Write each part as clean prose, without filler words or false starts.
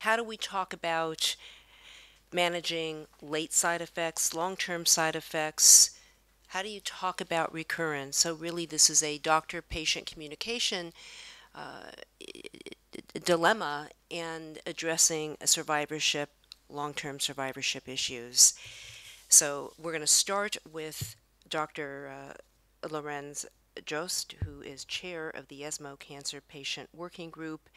how do we talk about managing late side effects, long-term side effects? How do you talk about recurrence? So really this is a doctor-patient communication dilemma and addressing a survivorship, long-term survivorship issues. So we're going to start with Dr. Lorenz Jost, who is chair of the ESMO Cancer Patient Working Group.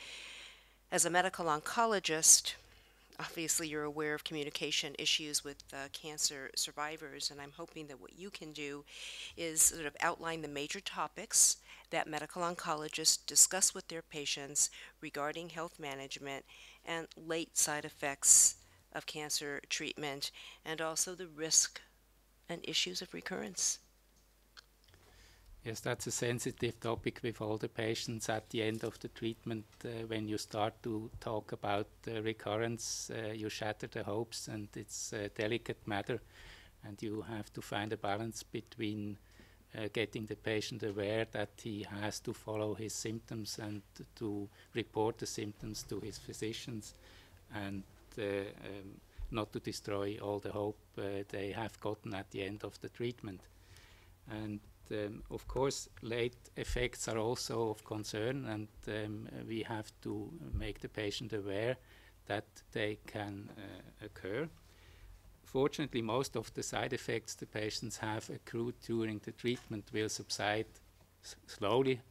As a medical oncologist, obviously you're aware of communication issues with cancer survivors, and I'm hoping that what you can do is sort of outline the major topics that medical oncologists discuss with their patients regarding health management and late side effects of cancer treatment, and also the risk and issues of recurrence. Yes, that's a sensitive topic with all the patients at the end of the treatment. When you start to talk about recurrence, you shatter the hopes, and it's a delicate matter, and you have to find a balance between getting the patient aware that he has to follow his symptoms and to report the symptoms to his physicians, and not to destroy all the hope they have gotten at the end of the treatment. And of course, late effects are also of concern, and we have to make the patient aware that they can occur. Fortunately, most of the side effects the patients have accrued during the treatment will subside slowly,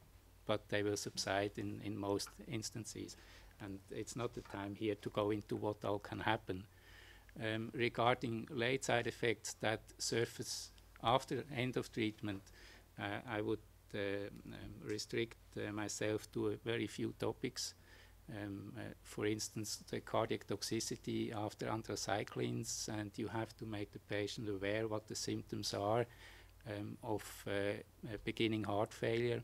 but they will subside in most instances. And it's not the time here to go into what all can happen. Regarding late side effects that surface after end of treatment, I would restrict myself to a very few topics. For instance, the cardiac toxicity after anthracyclines, and you have to make the patient aware what the symptoms are of beginning heart failure,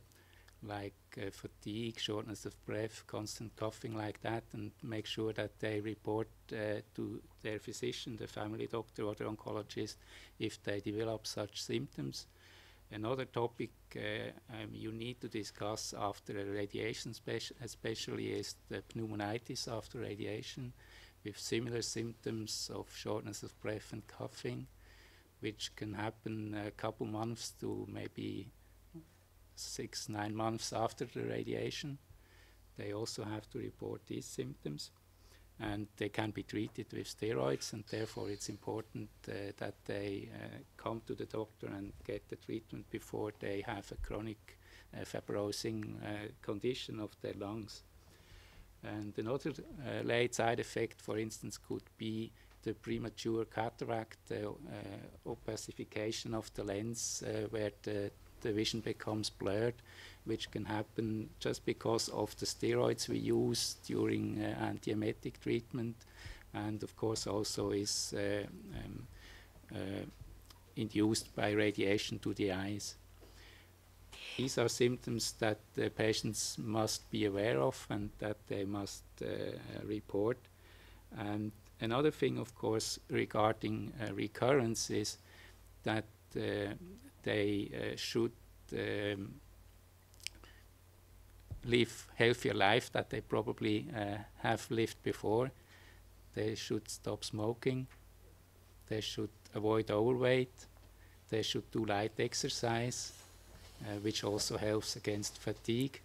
like fatigue, shortness of breath, constant coughing like that, and make sure that they report to their physician, the family doctor or the oncologist if they develop such symptoms. Another topic you need to discuss after a radiation, especially is the pneumonitis after radiation, with similar symptoms of shortness of breath and coughing, which can happen a couple months to maybe 6-9 months after the radiation. They also have to report these symptoms, and they can be treated with steroids, and therefore it's important that they come to the doctor and get the treatment before they have a chronic fibrosing condition of their lungs. And another late side effect, for instance, could be the premature cataract, opacification of the lens, where the vision becomes blurred, which can happen just because of the steroids we use during antiemetic treatment, and of course also is induced by radiation to the eyes. These are symptoms that the patients must be aware of and that they must report. And another thing, of course, regarding recurrence is that they should live healthier life that they probably have lived before. They should stop smoking. They should avoid overweight. They should do light exercise, which also helps against fatigue.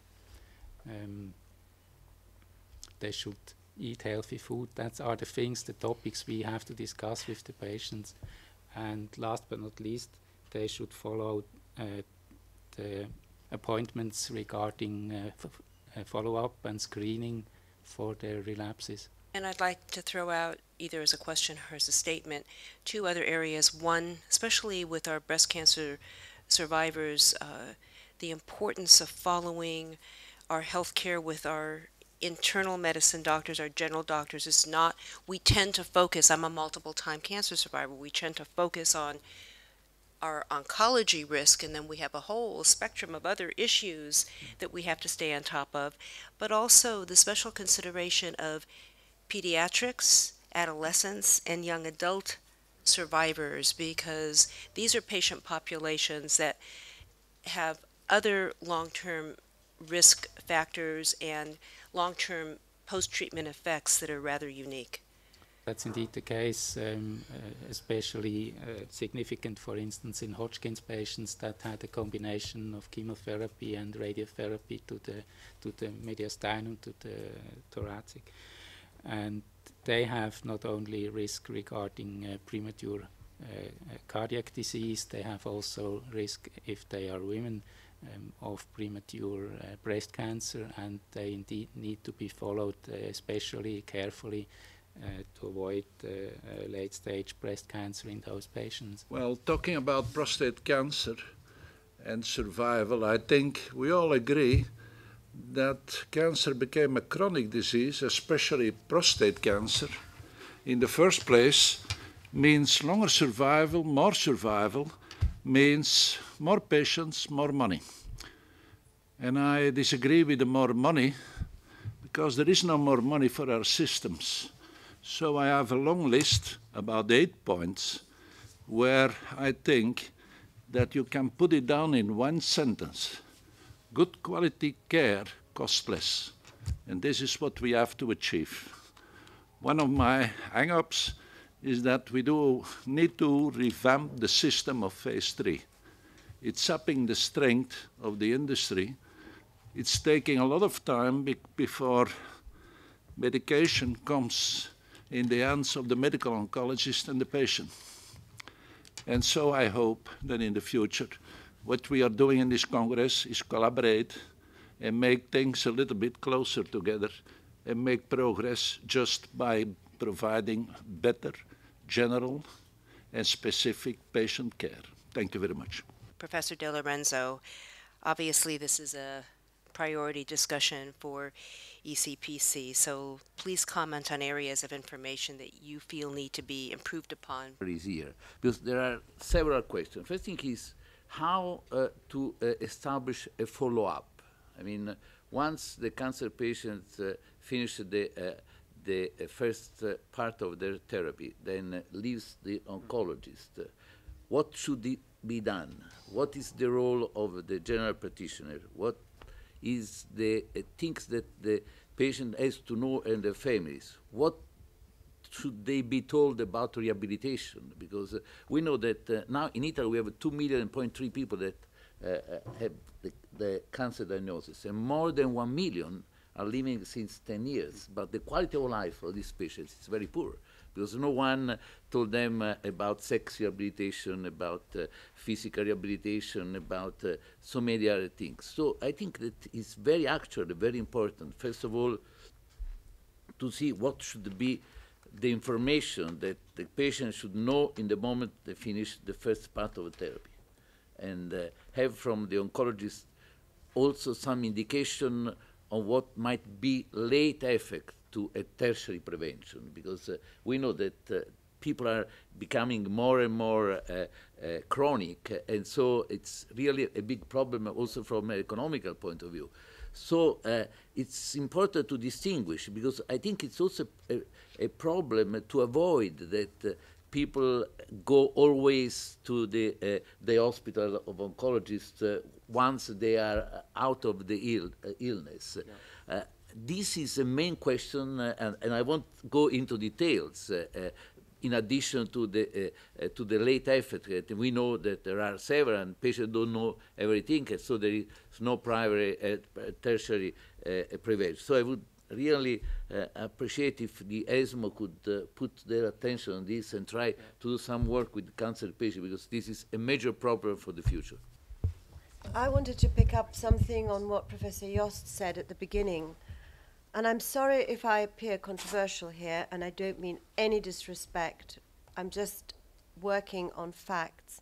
They should eat healthy food. That are the things, the topics we have to discuss with the patients. And last but not least, they should follow the appointments regarding follow-up and screening for their relapses. And I'd like to throw out, either as a question or as a statement, 2 other areas. One, especially with our breast cancer survivors, the importance of following our health care with our internal medicine doctors, our general doctors. Is not, we tend to focus, I'm a multiple time cancer survivor, we tend to focus on our oncology risk, and then we have a whole spectrum of other issues that we have to stay on top of, but also the special consideration of pediatrics, adolescents, and young adult survivors, because these are patient populations that have other long-term risk factors and long-term post-treatment effects that are rather unique. That's indeed the case, especially significant, for instance, in Hodgkin's patients that had a combination of chemotherapy and radiotherapy to the mediastinum, to the thoracic. And they have not only risk regarding premature cardiac disease, they have also risk, if they are women, of premature breast cancer, and they indeed need to be followed especially carefully to avoid late-stage breast cancer in those patients. Well, talking about prostate cancer and survival, I think we all agree that cancer became a chronic disease, especially prostate cancer. In the first place, means longer survival means more patients, more money. And I disagree with the more money, because there is no more money for our systems. So I have a long list, about 8 points, where I think that you can put it down in one sentence. Good quality care costs less. And this is what we have to achieve. One of my hang-ups is that we do need to revamp the system of phase 3. It's sapping the strength of the industry. It's taking a lot of time before medication comes in the hands of the medical oncologist and the patient. And so I hope that in the future, what we are doing in this Congress is collaborate and make things a little bit closer together and make progress just by providing better, general, and specific patient care. Thank you very much. Professor De Lorenzo, obviously this is a priority discussion for ECPC, so please comment on areas of information that you feel need to be improved upon. Here, because there are several questions. First thing is how to establish a follow-up. I mean, once the cancer patients finish the first part of their therapy, then leaves the oncologist, what should be done? What is the role of the general practitioner? What is the things that the patient has to know and the families? What should they be told about rehabilitation? Because we know that now in Italy we have 2.3 million people that have the cancer diagnosis, and more than 1 million are living since 10 years. But the quality of life for these patients is very poor, because no one told them about sex rehabilitation, about physical rehabilitation, about so many other things. So I think that it's very actually very important, first of all, to see what should be the information that the patient should know in the moment they finish the first part of the therapy, and have from the oncologist also some indication on what might be late effect to a tertiary prevention, because we know that people are becoming more and more chronic, and so it's really a big problem also from an economical point of view. So it's important to distinguish, because I think it's also a problem to avoid that people go always to the hospital of oncologists once they are out of the illness. Yeah. This is a main question, and I won't go into details. In addition to the late effect, we know that there are several, and patients don't know everything, and so there is no primary, tertiary prevention. So I would really appreciate if the ESMO could put their attention on this and try to do some work with cancer patients, because this is a major problem for the future. I wanted to pick up something on what Professor Jost said at the beginning. And I'm sorry if I appear controversial here, and I don't mean any disrespect. I'm just working on facts.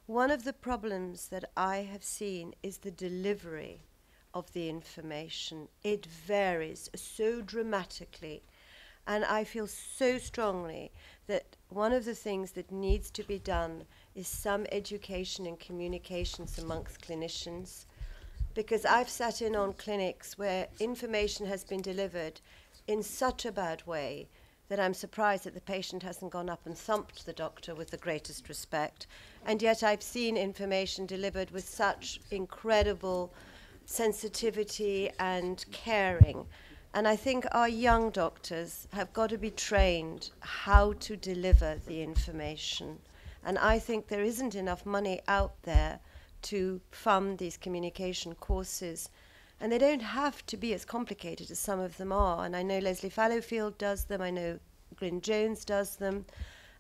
One of the problems that I have seen is the delivery of the information. It varies so dramatically. And I feel so strongly that one of the things that needs to be done is some education and communications amongst clinicians. Because I've sat in on clinics where information has been delivered in such a bad way that I'm surprised that the patient hasn't gone up and thumped the doctor with the greatest respect. And yet I've seen information delivered with such incredible sensitivity and caring. And I think our young doctors have got to be trained how to deliver the information. And I think there isn't enough money out there to fund these communication courses. And they don't have to be as complicated as some of them are. And I know Leslie Fallowfield does them. I know Glyn Jones does them.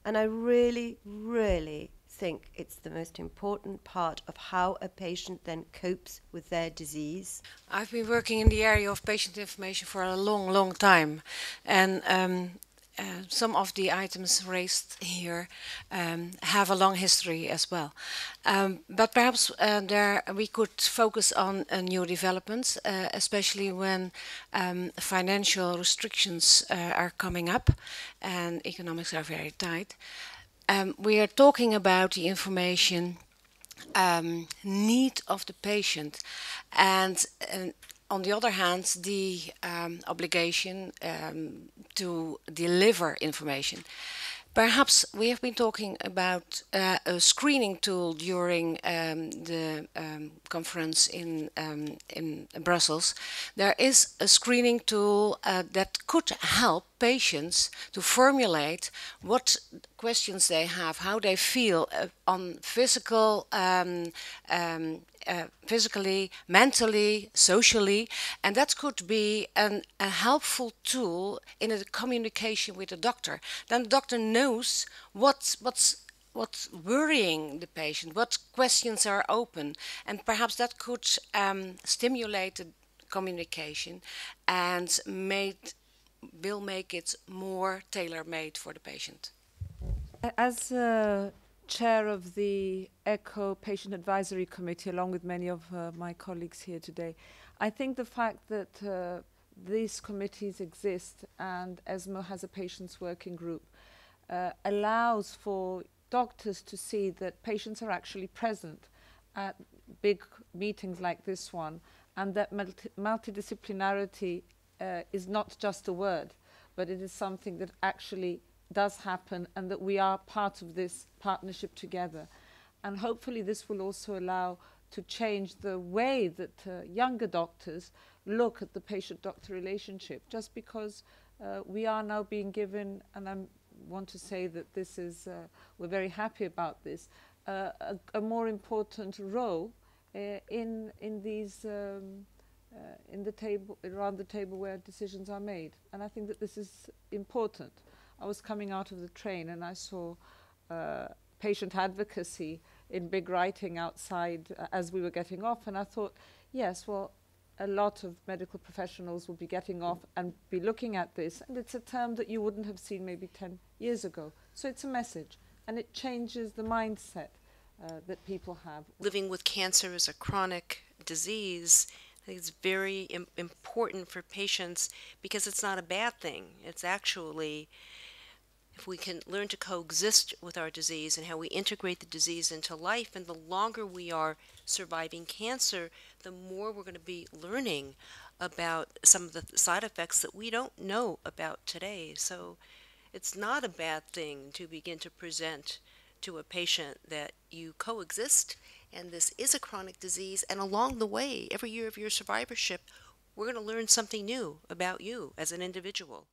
And I really, really think it's the most important part of how a patient then copes with their disease. I've been working in the area of patient information for a long, long time. And some of the items raised here have a long history as well. But perhaps there we could focus on new developments, especially when financial restrictions are coming up and economics are very tight. We are talking about the information need of the patient, and on the other hand, the obligation to deliver information. Perhaps we have been talking about a screening tool during the conference in Brussels. There is a screening tool that could help patients to formulate what questions they have, how they feel on physically, mentally, socially, and that could be a helpful tool in a communication with the doctor. Then the doctor knows what's worrying the patient, what questions are open, and perhaps that could stimulate the communication and will make it more tailor-made for the patient. As chair of the ECCO Patient Advisory Committee, along with many of my colleagues here today, I think the fact that these committees exist and ESMO has a patients working group allows for doctors to see that patients are actually present at big meetings like this one, and that multidisciplinarity is not just a word, but it is something that actually does happen, and that we are part of this partnership together. And hopefully this will also allow to change the way that younger doctors look at the patient-doctor relationship, just because we are now being given, and I want to say that this is, we're very happy about this, a more important role in these in the table, around the table where decisions are made. And I think that this is important. I was coming out of the train and I saw patient advocacy in big writing outside as we were getting off, and I thought, yes, well, a lot of medical professionals will be getting off and be looking at this, and it's a term that you wouldn't have seen maybe 10 years ago. So it's a message, and it changes the mindset that people have. Living with cancer as a chronic disease, I think it's very important for patients, because it's not a bad thing. It's actually, if we can learn to coexist with our disease and how we integrate the disease into life, and the longer we are surviving cancer, the more we're going to be learning about some of the side effects that we don't know about today. So it's not a bad thing to begin to present to a patient that you coexist and this is a chronic disease, and along the way, every year of your survivorship, we're going to learn something new about you as an individual.